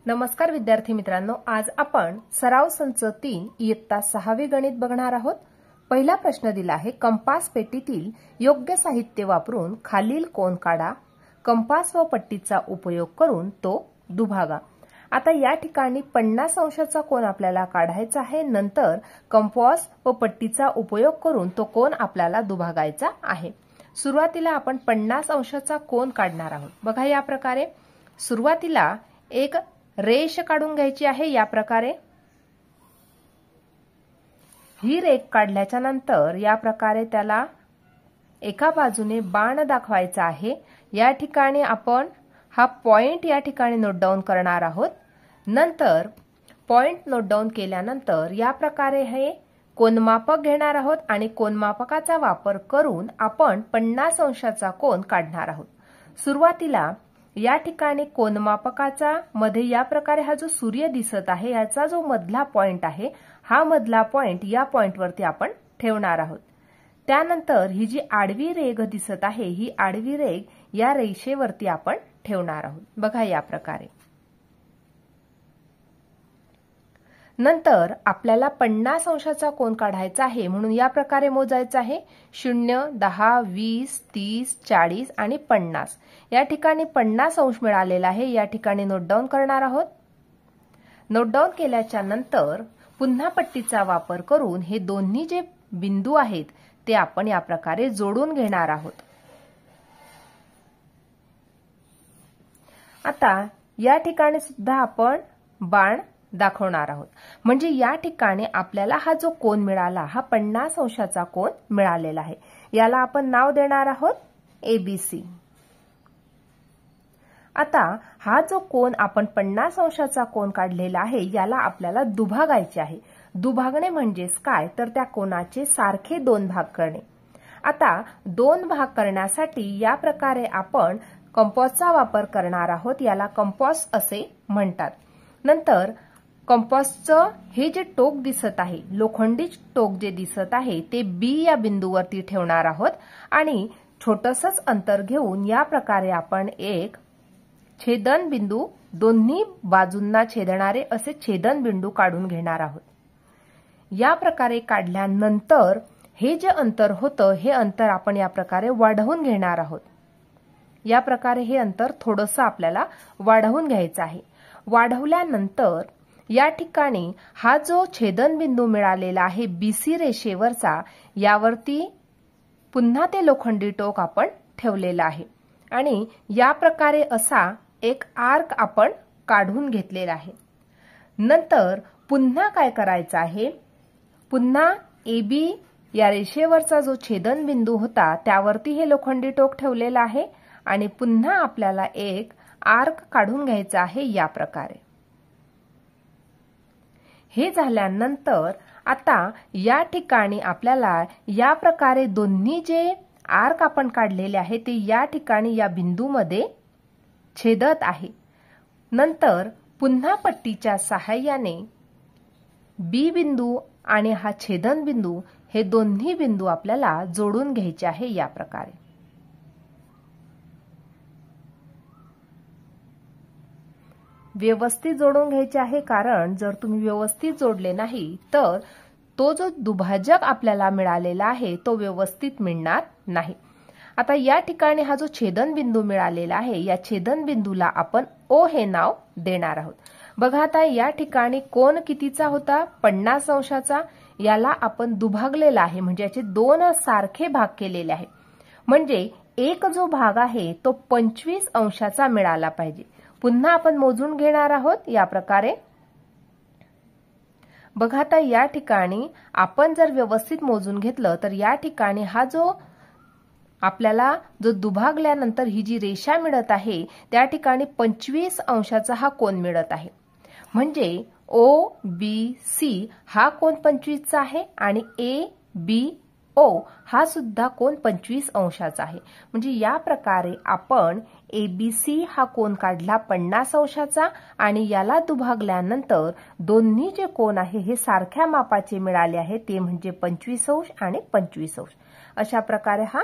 नमस्कार विद्यार्थी मित्रांनो, आज आपण सराव संच 3 इयत्ता 6वी गणित बघणार आहोत। पहिला प्रश्न दिला आहे, कंपास पेटीतील योग्य साहित्य वापरून खालील कोन काढा। कंपास व पट्टीचा उपयोग करून तो दुभागा। आता या ठिकाणी 50 अंशाचा कोन आपल्याला काढायचा आहे। नंतर कंपास व पट्टीचा उपयोग करून तो कोन आपल्याला दुभागायचा आहे। सुरुवातीला आपण 50 अंशाचा कोन काढणार आहोत। बघा, या प्रकारे सुरुवातीला एक रेष काढून घ्यायची आहे। या प्रकारे ही रेष काढल्याच्या नंतर या प्रकारे त्याला एका बाजूने बाण दाखवायचा आहे। या ठिकाणी आपण हा पॉइंट या ठिकाणी नोट डाउन करणार आहोत। नंतर पॉइंट नोट डाउन केल्यानंतर या प्रकारे हे कोनमापक घेणार आहोत आणि कोनमापकाचा वापर करून आपण 50 अंशाचा कोन काढणार आहोत। सुरुवातीला या ठिकाणी कोनमापकाचा मध्ये या प्रकारे हा जो सूर्य दिसत आहे याचा जो मधला पॉइंट आहे, हा मधला पॉइंट या पॉइंटवरती आपण ठेवणार आहोत। त्यानंतर ही जी आडवी रेघ दिसत आहे, ही आडवी रेघ या रेषेवरती आपण ठेवणार आहोत। बघा, या प्रकारे नंतर आपल्याला 50 अंशाचा कोन काढायचा आहे, म्हणून या प्रकारे मोजायचा आहे। 0, 10, 20, 30, 40 आणि 50। या ठिकाणी 50 अंश मिळालेला आहे। या ठिकाणी नोट डाउन करणार आहोत। नोट डाउन केल्याच्या नंतर पुन्हा पट्टीचा वापर करून हे दोन्ही जे बिंदू आहेत ते आपण या प्रकारे जोडून घेणार आहोत। आता या ठिकाणी सुद्धा आपण बाण दाखवणार आहोत। म्हणजे या ठिकाणी आपल्याला हा जो कोन मिळाला, हा 50 अंशाचा कोन मिळालेला आहे। याला आपण नाव देणार आहोत ABC। आता हा जो कोन आपण 50 अंशाचा कोन काढलेला आहे, याला आपल्याला दुभागायचे आहे। दुभागणे म्हणजेच काय, तर त्या कोनाचे सारखे दोन भाग करणे। आता दोन भाग करण्यासाठी या प्रकारे आपण कंपासचा वापर करणार आहोत। याला कंपास असे म्हणतात। नंतर कंपासचं हे जे टोक दिसत आहे, लोखंडी टोक जे दिसत आहे, ते B या बिंदूवरती ठेवणार आहोत आणि छोटसच अंतर घेऊन या प्रकारे आपण एक छेदन बिंदू, दोन्ही बाजूंना छेदणारे असे छेदन बिंदू काढून घेणार आहोत। या प्रकारे काढल्यानंतर हे जे अंतर होतं, हे अंतर आपण या प्रकारे वाढवून घेणार आहोत। या प्रकारे हे अंतर थोडंसं आपल्याला वाढवून घ्यायचं आहे। वाढवल्यानंतर या ठिकाणी हा जो छेदन बिंदू मिळालेला आहे BC रेषेवरचा, यावरती पुन्हा ते लोखंडी टोक आपण ठेवलेला आहे आणि या प्रकारे असा एक आर्क आपण काढून घेतलेला आहे। नंतर पुन्हा काय करायचं आहे, पुन्हा AB या रेषेवरचा जो छेदन बिंदू होता त्यावरती हे लोखंडी टोक ठेवलेला आहे आणि पुन्हा आपल्याला एक आर्क काढून घ्यायचा आहे या प्रकारे। हे झाल्यानंतर आता या ठिकाणी आपल्याला या प्रकारे दोन्ही जे आर्क आपण काढलेले आहे ते या ठिकाणी या बिंदूमध्ये छेदत आहे। नंतर पुन्हा पट्टीच्या सहाय्याने B बिंदू आणि हा छेदन बिंदू हे दोन्ही बिंदू आपल्याला जोडून घ्यायचे आहे या प्रकारे। व्यवस्थित जोडून घ्यायचे आहे, कारण जर तुम्ही व्यवस्थित जोडले नाही तर तो जो दुभाजक आपल्याला मिळालेला आहे तो व्यवस्थित मिळणार नाही। आता या ठिकाणी हा जो छेदन बिंदू मिळालेला आहे, या छेदन बिंदूला आपण O हे नाव देणार आहोत। बघा, आता या ठिकाणी कोन कितीचा होता, 50 अंशाचा। याला आपण दुभागलेला आहे, म्हणजे याचे दोन सारखे भाग केलेले आहे। म्हणजे एक जो भाग आहे तो 25 अंशाचा मिळाला पाहिजे। पुन्हा आपण मोजून घेणार आहोत या प्रकारे। बघा, आता या ठिकाणी आपण जर व्यवस्थित मोजून घेतलं तर या ठिकाणी हा जो आपल्याला जो दुभागल्यानंतर ही जी रेषा मिळत आहे त्या ठिकाणी 25 अंशाचा हा कोन मिळत आहे। म्हणजे OBC हा कोन 25 चा आहे आणि ABO हा सुद्धा कोन 25 अंशाचा आहे। म्हणजे या प्रकारे आपण ABC हा कोन काढला 50 अंशाचा आणि याला दुभागल्यानंतर दोन्ही जे कोन आहे हे सारख्या मापाचे मिळाले आहे, ते म्हणजे 25 अंश आणि 25 अंश। अशा प्रकारे हा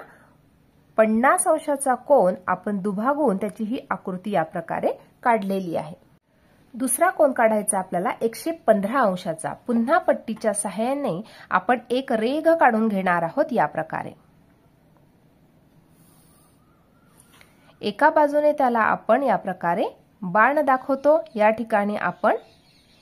50 अंशाचा कोन आपण दुभागून त्याची ही आकृती या प्रकारे काढलेली आहे। दुसरा कोन काढायचा आपल्याला 115 अंशाचा। पुन्हा पट्टीच्या सहाय्याने आपण एक रेघ काढून घेणार आहोत या प्रकारे। एका बाजूने त्याला आपण या प्रकारे बाण दाखवतो। या ठिकाणी आपण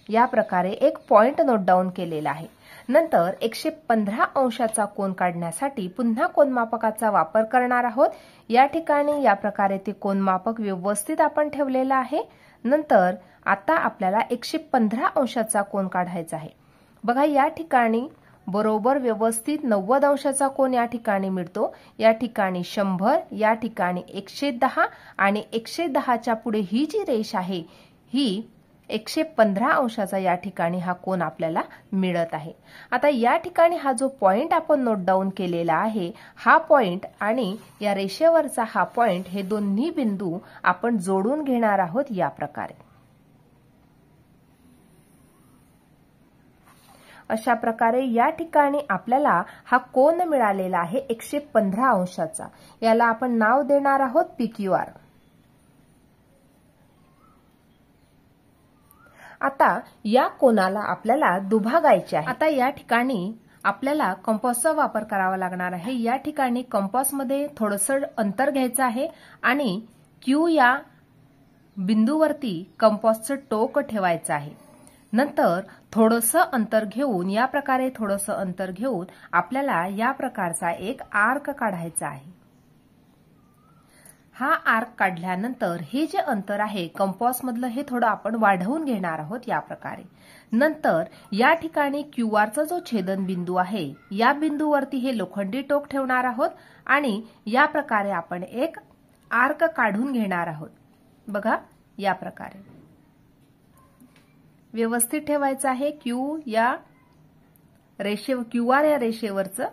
या प्रकारे एक पॉइंट नोट डाऊन केलेला आहे। नंतर 115 अंशाचा कोन काढण्यासाठी पुन्हा कोनमापकाचा वापर करणार आहोत। या ठिकाणी या प्रकारे ते कोनमापक व्यवस्थित आपण ठेवलेला आहे। नंतर आता आपल्याला 115 अंशाचा कोन काढायचा आहे। बघा या ठिकाणी बरोबर व्यवस्थित 90 अंशाचा कोन या ठिकाणी मिळतो। या ठिकाणी 100, या ठिकाणी 110 आणि 110च्या पुढे ही जी रेष आहे ही 115 अंशाचा या ठिकाणी हा कोन आपल्याला मिळत आहे। आता या ठिकाणी हा जो पॉइंट आपण नोट डाऊन केलेला आहे हा पॉइंट आणि या रेषेवरचा हा पॉइंट हे दोन्ही बिंदू आपण जोडून घेणार आहोत या प्रकारे। अशा प्रकारे या ठिकाणी आपल्याला हा कोन मिळालेला आहे 115 अंशाचा। याला आपण नाव देणार आहोत PQR। आता या कोनाला आपल्याला दुभागायचे आहे। आता या ठिकाणी आपल्याला कंपासचा वापर करावा लागणार आहे। या ठिकाणी कंपासमध्ये थोडंसं अंतर घ्यायचं आहे आणि Q या बिंदूवरती कंपासचं टोक ठेवायचं आहे। नंतर थोडंसं अंतर घेऊन या प्रकारे थोडंसं अंतर घेऊन आपल्याला या प्रकारचा एक आर्क काढायचा आहे। हा आर्क काढल्यानंतर हे जे अंतर आहे कंपासमधलं हे थोडं आपण वाढवून घेणार आहोत या प्रकारे। नंतर या ठिकाणी QRचा जो छेदनबिंदू आहे या बिंदूवरती हे लोखंडी टोक ठेवणार आहोत आणि या प्रकारे आपण एक आर्क काढून घेणार आहोत। बघा या प्रकारे व्यवस्थित ठेवायचं आहे QR या रेषेवरचं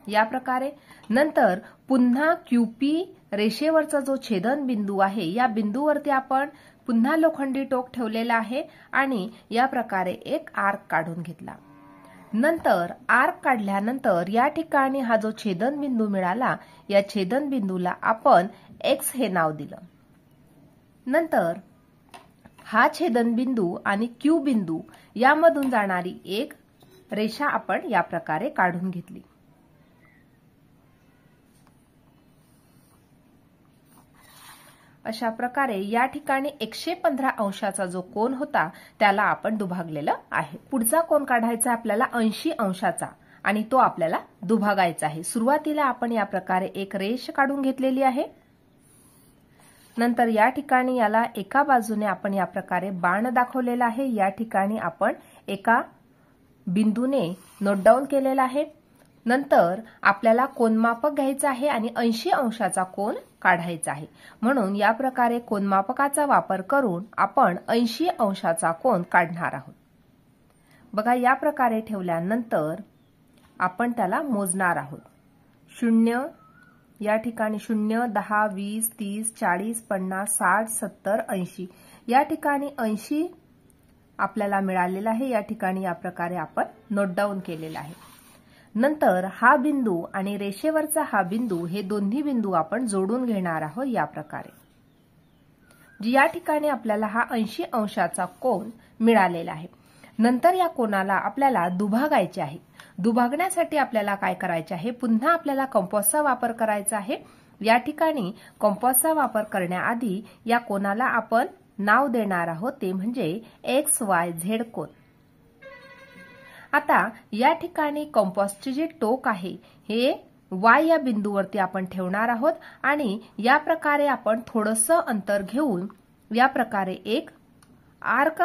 या प्रकारे। नंतर पुन्हा QP रेषेवरचा जो छेदनबिंदू आहे या बिंदूवरती आपण पुन्हा लोखंडी टोक ठेवलेला आहे आणि या प्रकारे एक आर्क काढून घेतला। नंतर आर्क काढल्यानंतर या ठिकाणी हा जो छेदनबिंदू मिळाला या छेदनबिंदूला आपण X हे नाव दिलं। नंतर हा छेदनबिंदू आणि Q बिंदू यामधून जाणारी एक रेषा आपण या प्रकारे काढून घेतली। अशा प्रकारे या ठिकाणी 115 अंशाचा जो कोन होता त्याला आपण दुभागलेलं आहे। पुढचा कोन काढायचा आपल्याला 80 अंशाचा आणि तो आपल्याला दुभागायचा आहे। सुरुवातीला आपण या प्रकारे एक रेष काढून घेतलेली आहे। नंतर या ठिकाणी याला एका बाजूने आपण या प्रकारे बाण दाखवलेला आहे। या ठिकाणी आपण एका बिंदूने नोट डाऊन केलेला आहे। नंतर आपल्याला कोनमापक घ्यायचं आहे आणि 80 अंशाचा कोन काढायचा आहे। म्हणून या प्रकारे कोनमापकाचा वापर करून आपण 80 अंशाचा कोन काढणार आहोत। बघा या प्रकारे ठेवल्यानंतर आपण त्याला मोजणार आहोत। 0 या ठिकाणी 0, 10, 20, 30, 40, 50, 60, 70, 80 या ठिकाणी 80 आपल्याला मिळालेला आहे। या ठिकाणी या प्रकारे आपण नोट डाऊन केलेला आहे। नंतर हा बिंदू आणि रेषेवरचा हा बिंदू हे दोन्ही बिंदू आपण जोडून घेणार आहोत या प्रकारे। या ठिकाणी आपल्याला हा 80 अंशाचा कोन मिळालेला आहे। नंतर या कोनाला आपल्याला दुभागायचे आहे। दुभागण्यासाठी आपल्याला काय करायचे आहे पुन्हा आपल्याला कंपासचा वापर करायचा आहे। या ठिकाणी कंपासचा वापर करण्याआधी या कोनाला आपण नाव देणार आहोत ते म्हणजे XYZ कोन। आता या ठिकाणी कंपासचे जे टोक आहे हे Y या बिंदूवरती आपण ठेवणार आहोत आणि या प्रकारे आपण थोडंसं अंतर घेऊन या प्रकारे एक आर्क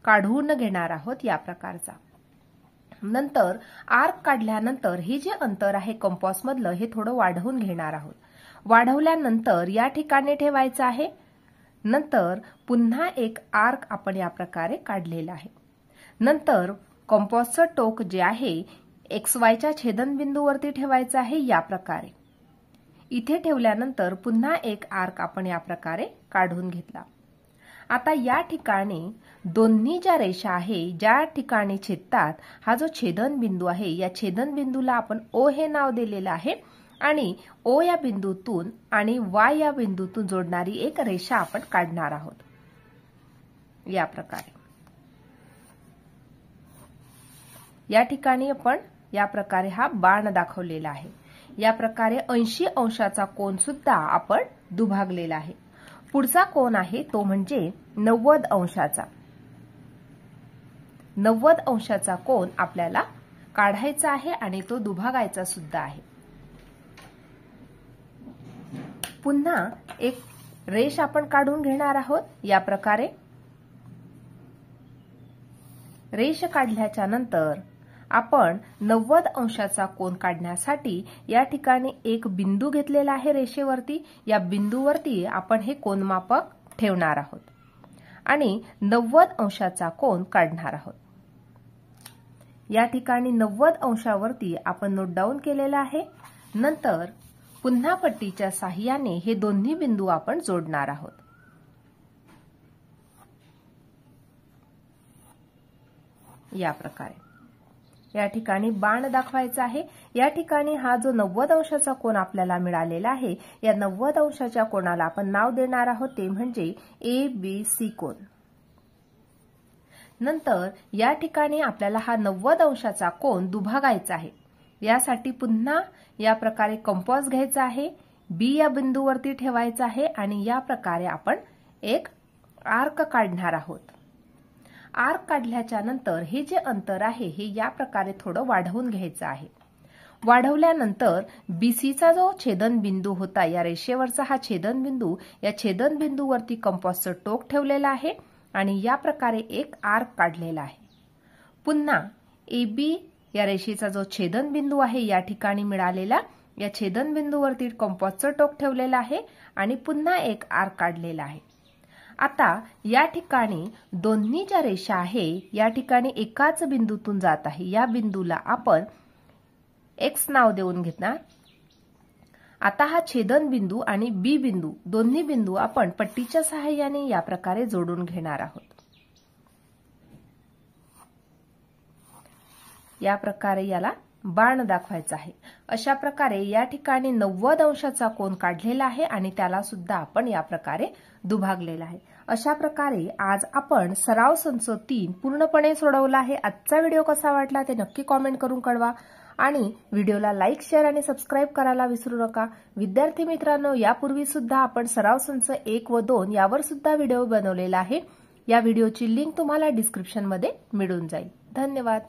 काढून घेणार आहोत या प्रकारचा। नंतर आर्क काढल्यानंतर हे जे अंतर आहे कंपासमधलं हे थोडं वाढवून घेणार आहोत। वाढवल्यानंतर या ठिकाणी ठेवायचं आहे। नंतर पुन्हा एक आर्क आपण या प्रकारे काढलेला आहे। नंतर कंपासचं टोक जे आहे XYच्या छेदनबिंदूवरती ठेवायचं आहे या प्रकारे। इथे ठेवल्यानंतर पुन्हा एक आर्क आपण या प्रकारे काढून घेतला। आता या ठिकाणी दोन्ही ज्या रेषा आहे ज्या ठिकाणी छेदतात हा जो छेदनबिंदू आहे या छेदनबिंदूला आपण O हे नाव दिलेलं आहे आणि O या बिंदूतून आणि Y या बिंदूतून जोडणारी एक रेषा आपण काढणार आहोत। या प्रकारे या ठिकाणी आपण या प्रकारे हा बाण दाखवलेला आहे। या प्रकारे 80 अंशाचा कोन सुद्धा आपण दुभागलेला आहे। पुढचा कोन आहे तो म्हणजे 90 अंशाचा। 90 अंशाचा कोन आपल्याला काढायचा आहे आणि तो दुभागायचा सुद्धा आहे। पुन्हा एक रेष आपण काढून घेणार आहोत। या प्रकारे रेष काढल्याच्या नंतर आपण 90 अंशाचा कोन काढण्यासाठी या ठिकाणी एक बिंदू घेतलेला आहे रेषेवरती। या बिंदूवरती आपण हे कोनमापक ठेवणार आहोत आणि 90 अंशाचा कोन काढणार आहोत। या ठिकाणी 90 अंशावरती आपण नोट डाऊन केलेला आहे। नंतर पुन्हा पट्टीच्या साहाय्याने हे दोन्ही बिंदू आपण जोडणार आहोत। या प्रकारे या ठिकाणी बाण दाखवायचा आहे। या ठिकाणी हा जो 90 अंशाचा कोन आपल्याला मिळालेला आहे, या 90 अंशाच्या कोनाला आपण नाव देणार आहोत ते म्हणजे ABC कोन। नंतर या ठिकाणी आपल्याला हा 90 अंशाचा कोन दुभागायचा आहे। यासाठी पुन्हा या प्रकारे कंपास घ्यायचा आहे, बी या बिंदूवरती ठेवायचा आहे आणि या प्रकारे आपण एक आर्क काढणार आहोत। आर्क काढल्याच्या नंतर हे जे अंतर आहे हे या प्रकारे थोडं वाढवून घ्यायचं आहे। वाढवल्यानंतर बीसीचा जो छेदन बिंदू होता, या रेषेवरचा हा छेदन बिंदू, या छेदन बिंदूवरती कंपासचं टोक ठेवलेलं आहे आणि या प्रकारे एक आर्क काढलेला आहे। पुन्हा AB या रेषेचा जो छेदन बिंदू आहे या ठिकाणी मिळालेला, या छेदन बिंदूवरती कंपासचं टोक ठेवलेलं आहे आणि पुन्हा एक आर्क काढलेला आहे। आता या ठिकाणी दोन्ही ज्या रेषा आहे या ठिकाणी एकाच बिंदूतून जात आहे। या बिंदूला आपण X नाव देऊन घेणार। आता हा छेदन बिंदू आणि बी बिंदू दोन्ही बिंदू आपण पट्टीच्या सहाय्याने या प्रकारे जोडून घेणार आहोत। या प्रकारे याला बाण दाखवायचा आहे। अशा प्रकारे या ठिकाणी 90 अंशाचा कोन काढलेला आहे आणि त्याला सुद्धा आपण या प्रकारे दुभागलेला आहे। अशा प्रकारे आज आपण सराव संच 3 पूर्णपणे सोडवला आहे। आजचा व्हिडिओ कसा वाटला ते नक्की कमेंट करून कळवा आणि व्हिडिओला लाईक, शेअर आणि सबस्क्राइब करायला विसरू नका। विद्यार्थी मित्रांनो, यापूर्वी सुद्धा आपण सराव संच 1 व 2 यावर सुद्धा व्हिडिओ बनवलेला आहे। या व्हिडिओची लिंक तुम्हाला डिस्क्रिप्शन मध्ये मिळून जाईल। धन्यवाद।